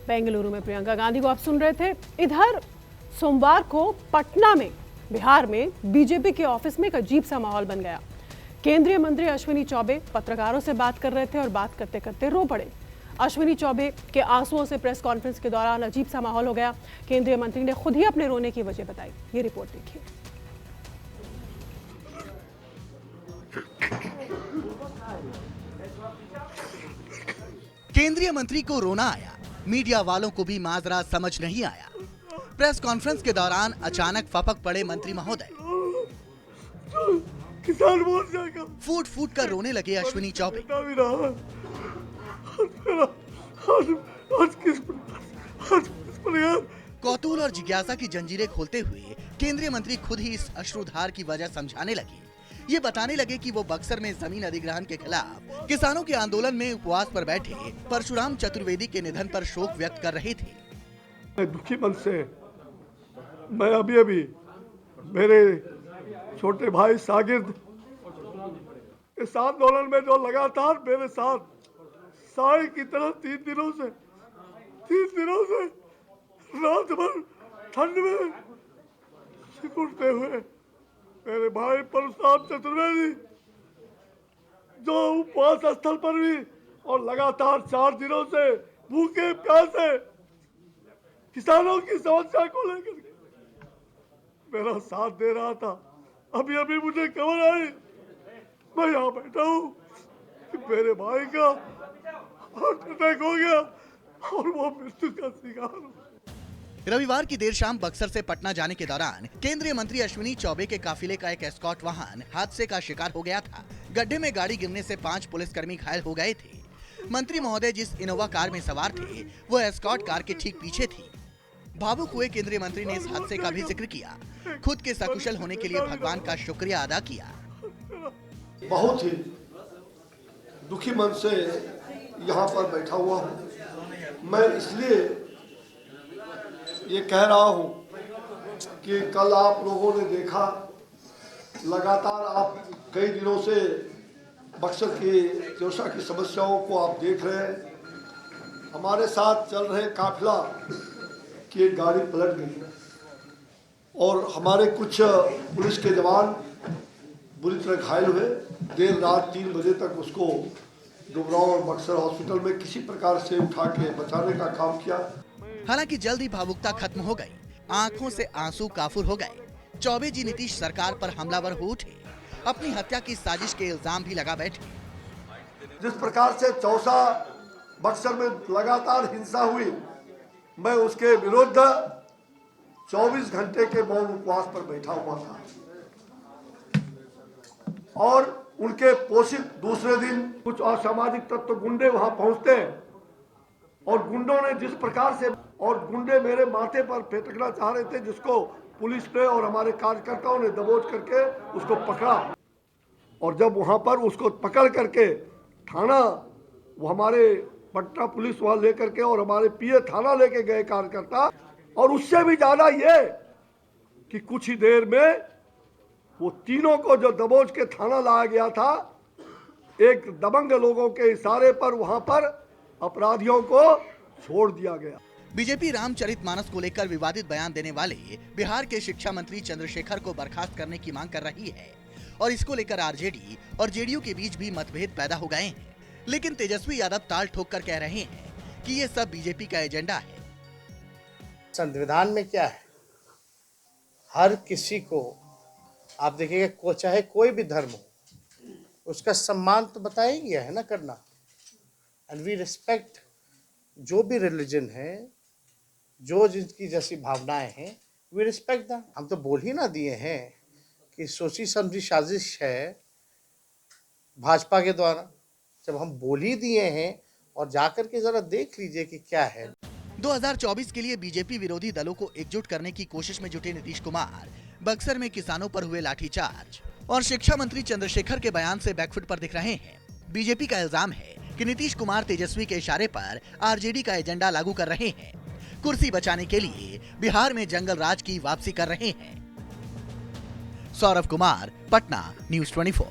बेंगलुरु में प्रियंका गांधी को आप सुन रहे थे। इधर सोमवार को पटना में, बिहार में बीजेपी के ऑफिस में एक अजीब सा माहौल बन गया। केंद्रीय मंत्री अश्विनी चौबे पत्रकारों से बात कर रहे थे और बात करते करते रो पड़े। अश्विनी चौबे के आंसुओं से प्रेस कॉन्फ्रेंस के दौरान अजीब सा माहौल हो गया। केंद्रीय मंत्री ने खुद ही अपने रोने की वजह बताई। ये रिपोर्ट देखिए। केंद्रीय मंत्री को रोना आया, मीडिया वालों को भी माजरा समझ नहीं आया। प्रेस कॉन्फ्रेंस के दौरान अचानक फपक पड़े मंत्री महोदय। किसान बोल जाएगा। फूट फूट कर रोने लगे अश्विनी चौबे। कौतूहल और जिज्ञासा की जंजीरें खोलते हुए केंद्रीय मंत्री खुद ही इस अश्रुधार की वजह समझाने लगे। ये बताने लगे कि वो बक्सर में जमीन अधिग्रहण के खिलाफ किसानों के आंदोलन में उपवास पर बैठे परशुराम चतुर्वेदी के निधन पर शोक व्यक्त कर रहे थे। दुखी मन से मैं अभी मेरे छोटे भाई सागिर्द इस आंदोलन में जो लगातार मेरे साथ साई की तरह तीन दिनों से रात भर ठंड में सिकुड़ते हुए मेरे भाई परशुराम चतुर्वेदी जो उपवास स्थल पर भी और लगातार 4 दिनों से भूखे प्यासे किसानों की समस्या को लेकर मेरा साथ दे रहा था। अभी मुझे खबर आई, मैं यहाँ बैठा हूँ कि मेरे भाई का हार्ट अटैक हो गया और वो मृत्यु का शिकार हो। रविवार की देर शाम बक्सर से पटना जाने के दौरान केंद्रीय मंत्री अश्विनी चौबे के काफिले का एक एस्कॉर्ट वाहन हादसे का शिकार हो गया था। गड्ढे में गाड़ी गिरने से 5 पुलिसकर्मी घायल हो गए थे। मंत्री महोदय जिस इनोवा कार में सवार थे वो एस्कॉर्ट कार के ठीक पीछे थी। भावुक हुए केंद्रीय मंत्री ने इस हादसे का भी जिक्र किया। खुद के सकुशल होने के लिए भगवान का शुक्रिया अदा किया। बहुत ही दुखी मन से यहाँ पर बैठा हुआ हूँ। मैं इसलिए ये कह रहा हूँ कि कल आप लोगों ने देखा, लगातार आप कई दिनों से बक्सर की जोशा की समस्याओं को आप देख रहे हैं। हमारे साथ चल रहे काफिला की एक गाड़ी पलट गई और हमारे कुछ पुलिस के जवान बुरी तरह घायल हुए। देर रात 3 बजे तक उसको डुमरांव और बक्सर हॉस्पिटल में किसी प्रकार से उठा के बचाने का काम किया। हालांकि जल्द ही भावुकता खत्म हो गई, आंखों से आंसू काफुर हो गए। चौबे जी नीतीश सरकार पर हमलावर हो उठे, अपनी हत्या की साजिश के इल्जाम भी लगा बैठे। जिस प्रकार से चौसा बक्सर में लगातार हिंसा हुई, मैं उसके विरुद्ध 24 घंटे के मौन उपवास पर बैठा हुआ था और उनके पोषित दूसरे दिन कुछ असामाजिक तत्व गुंडे वहां पहुंचते हैं और गुंडों ने जिस प्रकार से गुंडे मेरे माथे पर फेंकना चाह रहे थे, जिसको पुलिस ने और हमारे कार्यकर्ताओं ने दबोच करके उसको पकड़ा और जब वहां पर उसको पकड़ करके थाना वो हमारे पटना पुलिस वहां लेकर के और हमारे पीए थाना लेके गए कार्यकर्ता, और उससे भी ज्यादा ये कि कुछ ही देर में वो तीनों को जो दबोच के थाना लाया गया था, एक दबंग लोगों के इशारे पर वहां पर अपराधियों को छोड़ दिया गया। बीजेपी रामचरितमानस को लेकर विवादित बयान देने वाले बिहार के शिक्षा मंत्री चंद्रशेखर को बर्खास्त करने की मांग कर रही है और इसको लेकर आरजेडी और जेडीयू के बीच भी मतभेद पैदा हो गए हैं। लेकिन तेजस्वी यादव ताल ठोक कर कह रहे हैं कि ये सब बीजेपी का एजेंडा है। संविधान में क्या है, हर किसी को आप देखिएगा, चाहे कोई भी धर्म हो, उसका सम्मान तो बताया ही गया है ना करना। एंड वी रिस्पेक्ट जो भी रिलीजन है, जो जिनकी जैसी भावनाएं हैं, वी रिस्पेक्ट दैट। हम तो बोल ही ना दिए हैं कि सोची समझी साजिश है भाजपा के द्वारा। जब हम बोल ही दिए हैं और जाकर के जरा देख लीजिए कि क्या है। 2024 के लिए बीजेपी विरोधी दलों को एकजुट करने की कोशिश में जुटे नीतीश कुमार बक्सर में किसानों पर हुए लाठीचार्ज और शिक्षा मंत्री चंद्रशेखर के बयान से बैकफुट पर दिख रहे हैं। बीजेपी का इल्जाम है कि नीतीश कुमार तेजस्वी के इशारे पर आरजेडी का एजेंडा लागू कर रहे हैं, कुर्सी बचाने के लिए बिहार में जंगल राज की वापसी कर रहे हैं। सौरभ कुमार, पटना, न्यूज़ 24।